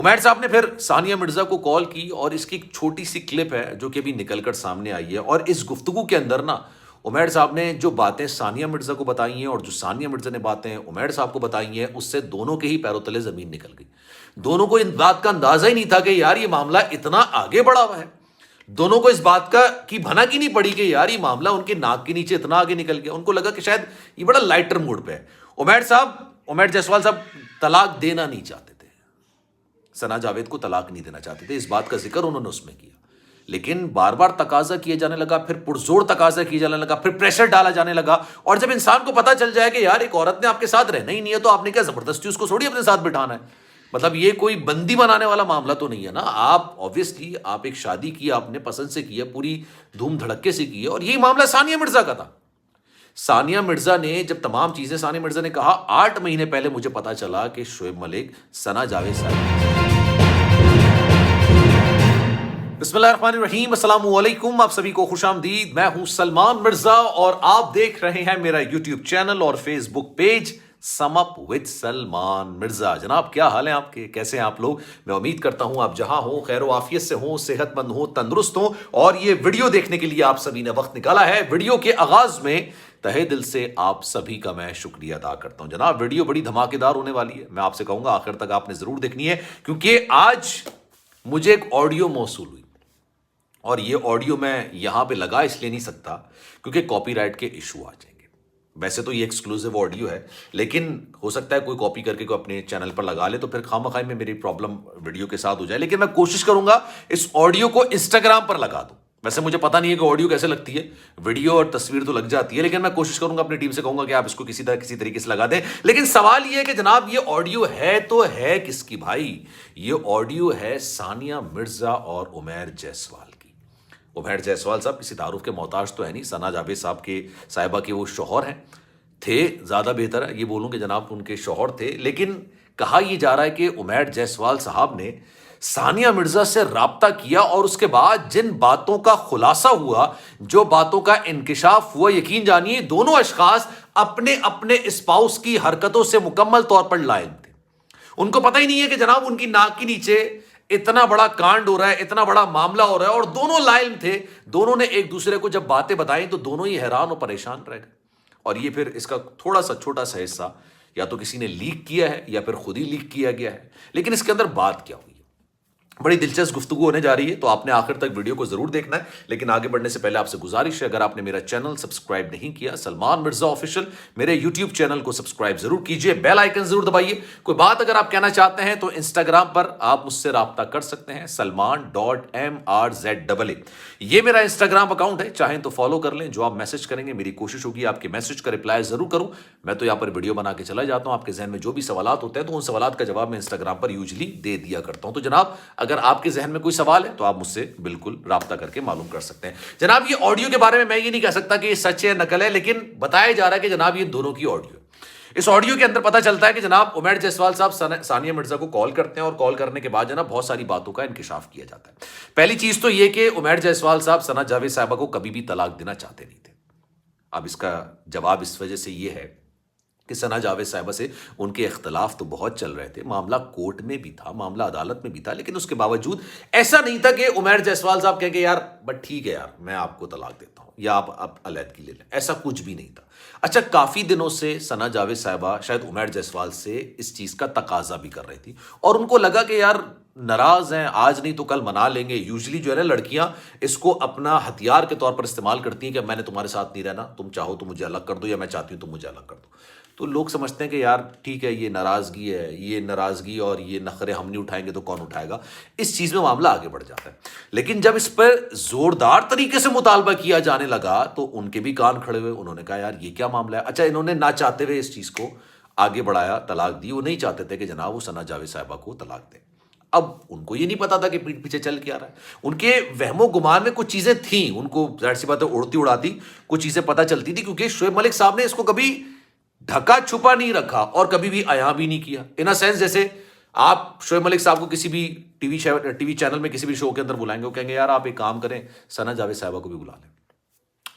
عمیر صاحب نے پھر ثانیہ مرزا کو کال کی اور اس کی ایک چھوٹی سی کلپ ہے جو کہ ابھی نکل کر سامنے آئی ہے، اور اس گفتگو کے اندر نا عمیر صاحب نے جو باتیں ثانیہ مرزا کو بتائی ہیں اور جو ثانیہ مرزا نے باتیں عمیر صاحب کو بتائی ہیں، اس سے دونوں کے ہی پیروں تلے زمین نکل گئی۔ دونوں کو ان بات کا اندازہ ہی نہیں تھا کہ یار یہ معاملہ اتنا آگے بڑھا ہوا ہے۔ دونوں کو اس بات کا کی بھنک ہی نہیں پڑی کہ یار یہ معاملہ ان کے ناک کے نیچے اتنا آگے نکل گیا۔ ان کو لگا کہ شاید یہ بڑا لائٹر موڈ پہ ہے۔ عمیر جیسوال صاحب طلاق دینا نہیں چاہتے تھے، ثنا جاوید کو طلاق نہیں دینا چاہتے تھے، اس بات کا ذکر انہوں نے اس میں کیا، لیکن بار بار تقاضا کیا جانے لگا، پھر پرزور تقاضا کیا جانے لگا، پھر پریشر ڈالا جانے لگا۔ اور جب انسان کو پتا چل جائے کہ یار ایک عورت نے آپ کے ساتھ رہنا ہی نہیں ہے تو آپ نے کیا زبردستی اس کو تھوڑی اپنے ساتھ بٹھانا ہے؟ مطلب یہ کوئی بندی بنانے والا معاملہ تو نہیں ہے نا۔ آپ آبویسلی آپ ایک شادی کی، آپ نے پسند سے کی ہے، پوری دھوم دھڑکے سے کی ہے، اور یہی معاملہ ثانیہ مرزا کا تھا۔ ثانیہ مرزا نے جب تمام چیزیں، ثانیہ مرزا نے کہا 8 مہینے پہلے مجھے پتا چلا کہ شعیب ملک ثنا جاوید صاحب۔ بسم اللہ الرحمن الرحیم، السلام علیکم، آپ سبھی کو خوش آمدید۔ میں ہوں سلمان مرزا اور آپ دیکھ رہے ہیں میرا یوٹیوب چینل اور Facebook page sum up with Salman Mirza. جناب کیا حال ہیں آپ کے، کیسے ہیں آپ لوگ؟ میں امید کرتا ہوں آپ جہاں ہوں خیر و عافیت سے ہوں، صحت مند ہوں، تندرست ہوں، اور یہ ویڈیو دیکھنے کے لیے آپ سبھی نے وقت نکالا ہے۔ ویڈیو کے آغاز میں تہہ دل سے آپ سبھی کا میں شکریہ ادا کرتا ہوں۔ جناب ویڈیو بڑی دھماکے دار ہونے والی ہے، میں آپ سے کہوں گا آخر تک آپ نے ضرور دیکھنی ہے، کیونکہ آج مجھے ایک آڈیو موصول ہوئی، اور یہ آڈیو میں یہاں پہ لگا اس لیے نہیں سکتا کیونکہ کاپی رائٹ کے ایشو آ جائیں گے۔ ویسے تو یہ ایکسکلوزیو آڈیو ہے، لیکن ہو سکتا ہے کوئی کاپی کر کے کوئی اپنے چینل پر لگا لے تو پھر خواہ مخواہ میں میری پرابلم ویڈیو کے ساتھ ہو جائے، لیکن میں کوشش کروں گا اس آڈیو کو انسٹاگرام پر لگا دوں۔ ویسے مجھے پتا نہیں ہے کہ آڈیو کیسے لگتی ہے، ویڈیو اور تصویر تو لگ جاتی ہے، لیکن میں کوشش کروں گا، اپنی ٹیم سے کہوں گا کہ آپ اس کو کسی طریقے سے لگا دیں۔ لیکن سوال یہ ہے کہ جناب یہ آڈیو ہے تو ہے کس کی بھائی؟ یہ آڈیو ہے ثانیہ مرزا اور عمیر جیسوال کی۔ عمیر جیسوال صاحب کسی تعارف کے محتاج تو ہے نہیں، ثنا جاوید صاحبہ کے وہ شوہر ہیں، تھے، زیادہ بہتر ہے یہ بولوں کہ جناب ان کے شوہر تھے، لیکن کہا یہ جا رہا ہے کہ عمیر جیسوال صاحب نے ثانیہ مرزا سے رابطہ کیا، اور اس کے بعد جن باتوں کا خلاصہ ہوا، جو باتوں کا انکشاف ہوا، یقین جانیے دونوں اشخاص اپنے اپنے اسپاؤس کی حرکتوں سے مکمل طور پر لائق تھے۔ ان کو پتہ ہی نہیں ہے کہ جناب ان کی ناک کے نیچے اتنا بڑا کانڈ ہو رہا ہے، اتنا بڑا معاملہ ہو رہا ہے، اور دونوں لائم تھے۔ دونوں نے ایک دوسرے کو جب باتیں بتائیں تو دونوں ہی حیران اور پریشان رہ گئے۔ اور یہ پھر اس کا تھوڑا سا چھوٹا سا حصہ یا تو کسی نے لیک کیا ہے یا پھر خود ہی لیک کیا گیا ہے، لیکن اس کے اندر بات کیا ہوئی ہے، بڑی دلچسپ گفتگو ہونے جا رہی ہے، تو آپ نے آخر تک ویڈیو کو ضرور دیکھنا ہے۔ لیکن آگے بڑھنے سے پہلے آپ سے گزارش ہے، اگر آپ نے میرا چینل سبسکرائب نہیں کیا سلمان مرزا آفیشل، میرے یوٹیوب چینل کو سبسکرائب ضرور کیجئے، بیل آئیکن ضرور دبائیے۔ کوئی بات اگر آپ کہنا چاہتے ہیں تو انسٹاگرام پر آپ مجھ سے رابطہ کر سکتے ہیں، salman.mrza، یہ میرا انسٹاگرام اکاؤنٹ ہے، چاہیں تو فالو کر لیں۔ جو آپ میسج کریں گے میری کوشش ہوگی آپ کے میسج کا رپلائی ضرور کروں۔ میں تو یہاں پر ویڈیو بنا کے چلا جاتا ہوں، آپ کے ذہن میں جو بھی سوالات ہوتے ہیں تو ان سوالات کا جواب میں انسٹاگرام پر یوزلی دے دیا کرتا ہوں۔ تو جناب اگر آپ کے ذہن میں کوئی سوال ہے تو آپ مجھ سے بالکل رابطہ کر کے معلوم کر سکتے ہیں۔ جناب یہ آڈیو کے بارے میں یہ نہیں کہہ سکتا کہ یہ سچ ہے نقل ہے، لیکن بتایا جا رہا ہے کہ جناب یہ دونوں کی آڈیو ہے۔ اس آڈیو کے اندر پتہ چلتا ہے کہ جناب عمیر جیسوال صاحب ثانیہ مرزا کو کال کرتے ہیں، اور کال کرنے کے بعد جناب بہت ساری باتوں کا انکشاف کیا جاتا ہے۔ پہلی چیز تو یہ کہ عمیر جیسوال صاحب ثنا جاوید صاحبہ کو کبھی بھی طلاق دینا چاہتے نہیں تھے۔ اب اس کا جواب اس وجہ سے یہ ہے کہ ثنا جاوید صاحبہ سے ان کے اختلاف تو بہت چل رہے تھے، معاملہ کورٹ میں بھی تھا، معاملہ عدالت میں بھی تھا، لیکن اس کے باوجود ایسا نہیں تھا کہ عمیر جیسوال صاحب کہیں کہ یار بٹ ٹھیک ہے یار میں آپ کو طلاق دیتا ہوں یا آپ علیحدگی لے لیں، ایسا کچھ بھی نہیں تھا۔ اچھا کافی دنوں سے ثنا جاوید صاحبہ شاید عمیر جیسوال سے اس چیز کا تقاضا بھی کر رہی تھی، اور ان کو لگا کہ یار ناراض ہیں، آج نہیں تو کل منا لیں گے۔ یوزلی جو ہے نا لڑکیاں اس کو اپنا ہتھیار کے طور پر استعمال کرتی ہیں کہ میں نے تمہارے ساتھ نہیں رہنا، تم چاہو تو مجھے الگ کر دو، یا میں چاہتی ہوں تم مجھے الگ کر دو۔ تو لوگ سمجھتے ہیں کہ یار ٹھیک ہے یہ ناراضگی ہے، یہ ناراضگی اور یہ نخرے ہم نہیں اٹھائیں گے تو کون اٹھائے گا، اس چیز میں معاملہ آگے بڑھ جاتا ہے۔ لیکن جب اس پر زوردار طریقے سے مطالبہ کیا جانے لگا تو ان کے بھی کان کھڑے ہوئے، انہوں نے کہا یار یہ کیا معاملہ ہے۔ اچھا انہوں نے نہ چاہتے ہوئے اس چیز کو آگے بڑھایا، طلاق دی۔ وہ نہیں چاہتے تھے کہ جناب وہ ثنا جاوید صاحبہ کو طلاق دیں۔ اب ان کو یہ نہیں پتا تھا کہ پیٹھ پیچھے چل کے آ رہا ہے، ان کے وہم و گمان میں کچھ چیزیں تھیں، ان کو ظاہر سی بات ہے اڑتی اڑاتی کچھ چیزیں پتہ چلتی تھی، کیونکہ شعیب ملک صاحب نے اس کو کبھی ڈھکا چھپا نہیں رکھا اور کبھی بھی عیاں بھی نہیں کیا۔ ان سینس جیسے آپ شعیب ملک صاحب کو کسی بھی ٹی وی چینل میں کسی بھی شو کے اندر بلائیں گے، وہ کہیں گے یار آپ ایک کام کریں ثنا جاوید صاحبہ کو بھی بلا لیں،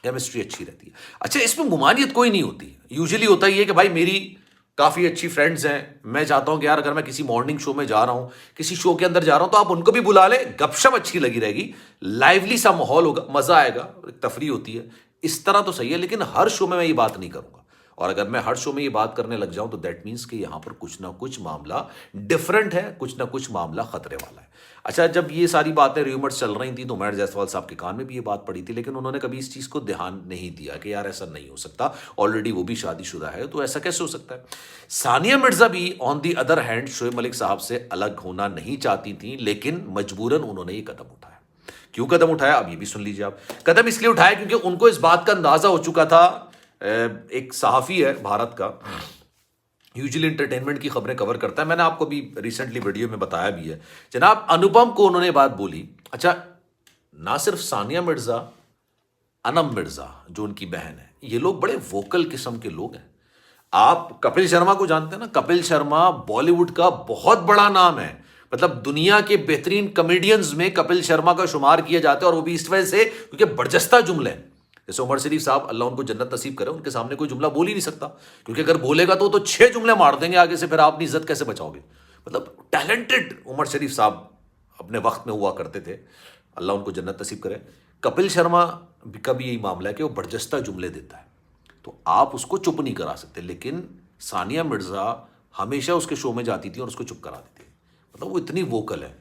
کیمسٹری اچھی رہتی ہے۔ اچھا اس میں ممانعت کوئی نہیں ہوتی، یوزلی ہوتا ہی ہے کہ بھائی میری کافی اچھی فرینڈز ہیں. میں چاہتا ہوں کہ یار اگر میں کسی مارننگ شو میں جا رہا ہوں, کسی شو کے اندر جا رہا ہوں, تو آپ ان کو بھی بلا لیں, گپ شپ اچھی لگی رہے گی, لائیولی سا ماحول ہوگا, مزہ آئے گا, ایک تفریح ہوتی ہے. اس طرح تو صحیح ہے, لیکن ہر شو میں یہ بات نہیں کروں گا. اور اگر میں ہر شو میں یہ بات کرنے لگ جاؤں تو دیٹ مینس کہ یہاں پر کچھ نہ کچھ معاملہ ڈفرینٹ ہے, کچھ نہ کچھ معاملہ خطرے والا ہے. اچھا, جب یہ ساری باتیں ریومرز چل رہی تھیں تو عمیر جیسوال صاحب کے کان میں بھی یہ بات پڑی تھی, لیکن انہوں نے کبھی اس چیز کو دھیان نہیں دیا کہ یار ایسا نہیں ہو سکتا, آلریڈی وہ بھی شادی شدہ ہے تو ایسا کیسے ہو سکتا ہے. ثانیہ مرزا بھی آن the other hand Shoaib Malik صاحب سے الگ ہونا نہیں چاہتی تھیں, لیکن مجبوراً انہوں نے یہ قدم اٹھایا. کیوں قدم اٹھایا اب یہ بھی سن لیجیے آپ. قدم اس لیے اٹھایا کیونکہ ان کو اس بات کا اندازہ ہو چکا تھا, ایک صحافی ہے بھارت کا, یوزلی انٹرٹینمنٹ کی خبریں کور کرتا ہے, میں نے آپ کو بھی ریسنٹلی ویڈیو میں بتایا بھی ہے, جناب انوپم کو انہوں نے بات بولی. اچھا, نہ صرف ثانیہ مرزا, انم مرزا جو ان کی بہن ہے, یہ لوگ بڑے ووکل قسم کے لوگ ہیں. آپ کپل شرما کو جانتے ہیں نا, کپل شرما بالی ووڈ کا بہت بڑا نام ہے, مطلب دنیا کے بہترین کمیڈینز میں کپل شرما کا شمار کیا جاتا ہے, اور وہ بھی اس وجہ سے کیونکہ برجستہ جملے ہیں. جیسے عمر شریف صاحب, اللہ ان کو جنت نصیب کرے, ان کے سامنے کوئی جملہ بول ہی نہیں سکتا, کیونکہ اگر بولے گا تو 6 جملے مار دیں گے آگے سے, پھر آپ اپنی عزت کیسے بچاؤ گے. مطلب ٹیلنٹڈ عمر شریف صاحب اپنے وقت میں ہوا کرتے تھے, اللہ ان کو جنت نصیب کرے. کپل شرما کا بھی یہی معاملہ ہے کہ وہ برجستہ جملے دیتا ہے, تو آپ اس کو چپ نہیں کرا سکتے. لیکن ثانیہ مرزا ہمیشہ اس کے شو میں جاتی تھی اور اس کو چپ کرا دیتی, مطلب وہ اتنی ووکل ہے.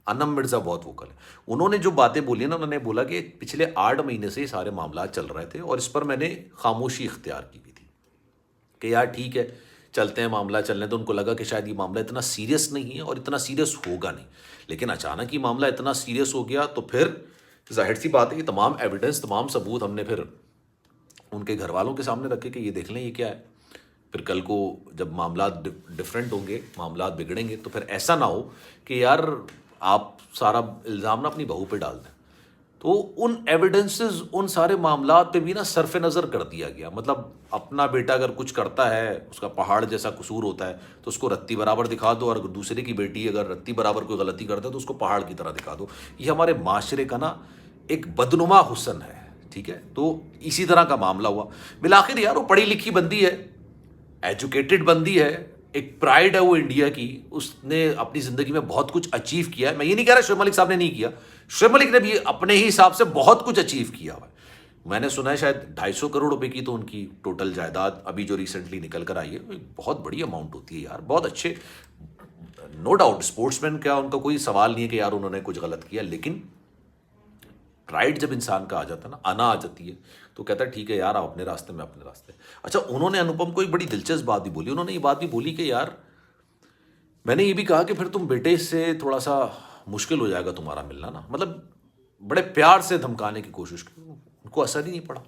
انم مرزا بہت ووکل ہے. انہوں نے جو باتیں بولی نا, انہوں نے بولا کہ پچھلے 8 مہینے سے یہ سارے معاملات چل رہے تھے, اور اس پر میں نے خاموشی اختیار کی بھی تھی کہ یار ٹھیک ہے چلتے ہیں, معاملہ چلنے. تو ان کو لگا کہ شاید یہ معاملہ اتنا سیریس نہیں ہے اور اتنا سیریس ہوگا نہیں, لیکن اچانک یہ معاملہ اتنا سیریس ہو گیا. تو پھر ظاہر سی بات ہے کہ تمام ایویڈنس, تمام ثبوت ہم نے پھر ان کے گھر والوں کے سامنے رکھے کہ یہ دیکھ لیں یہ کیا ہے. پھر کل کو جب معاملات ڈفرینٹ ہوں گے, معاملات بگڑیں گے, تو پھر ایسا نہ ہو کہ یار آپ سارا الزام نہ اپنی بہو پہ ڈال دیں. تو ان ایویڈنسز, ان سارے معاملات پہ بھی نا صرف نظر کر دیا گیا. مطلب اپنا بیٹا اگر کچھ کرتا ہے, اس کا پہاڑ جیسا قصور ہوتا ہے, تو اس کو رتی برابر دکھا دو, اور دوسرے کی بیٹی اگر رتی برابر کوئی غلطی کرتا ہے تو اس کو پہاڑ کی طرح دکھا دو. یہ ہمارے معاشرے کا نا ایک بدنما حسن ہے, ٹھیک ہے. تو اسی طرح کا معاملہ ہوا. بالآخر یار وہ پڑھی لکھی بندی ہے, ایجوکیٹڈ بندی ہے, ایک پرائڈ ہے وہ انڈیا کی, اس نے اپنی زندگی میں بہت کچھ اچیو کیا ہے. میں یہ نہیں کہہ رہا شعیب ملک صاحب نے نہیں کیا, شعیب ملک نے بھی اپنے ہی حساب سے بہت کچھ اچیو کیا ہوا ہے. میں نے سنا ہے شاید 250 کروڑ روپے کی تو ان کی ٹوٹل جائیداد ابھی جو ریسنٹلی نکل کر آئی ہے, بہت بڑی اماؤنٹ ہوتی ہے یار. بہت اچھے, نو ڈاؤٹ اسپورٹس مین کا ان کا کوئی سوال نہیں ہے کہ یار انہوں نے کچھ غلط کیا, لیکن پرائڈ جب انسان کا آ جاتا ہے نا, انا آ جاتی ہے, تو کہتا ہے ٹھیک ہے یار آپ اپنے راستے میں اپنے راستے. اچھا, انہوں نے انوپم کو ایک بڑی دلچسپ بات بھی بولی. انہوں نے یہ بات بھی بولی کہ یار میں نے یہ بھی کہا کہ پھر تم بیٹے سے تھوڑا سا مشکل ہو جائے گا تمہارا ملنا نا. مطلب بڑے پیار سے دھمکانے کی کوشش کی, ان کو اثر ہی نہیں پڑا.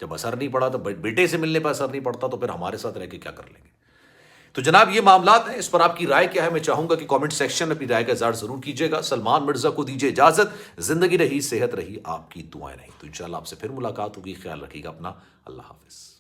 جب اثر نہیں پڑا تو بیٹے سے ملنے پہ اثر نہیں پڑتا تو پھر ہمارے ساتھ رہ کے کیا کر لیں گے. تو جناب یہ معاملات ہیں, اس پر آپ کی رائے کیا ہے؟ میں چاہوں گا کہ کامنٹ سیکشن میں اپنی رائے کا اظہار ضرور کیجیے گا. سلمان مرزا کو دیجیے اجازت. زندگی رہی, صحت رہی, آپ کی دعائیں رہیں. تو انشاءاللہ آپ سے پھر ملاقات ہوگی. خیال رکھیے گا اپنا. اللہ حافظ.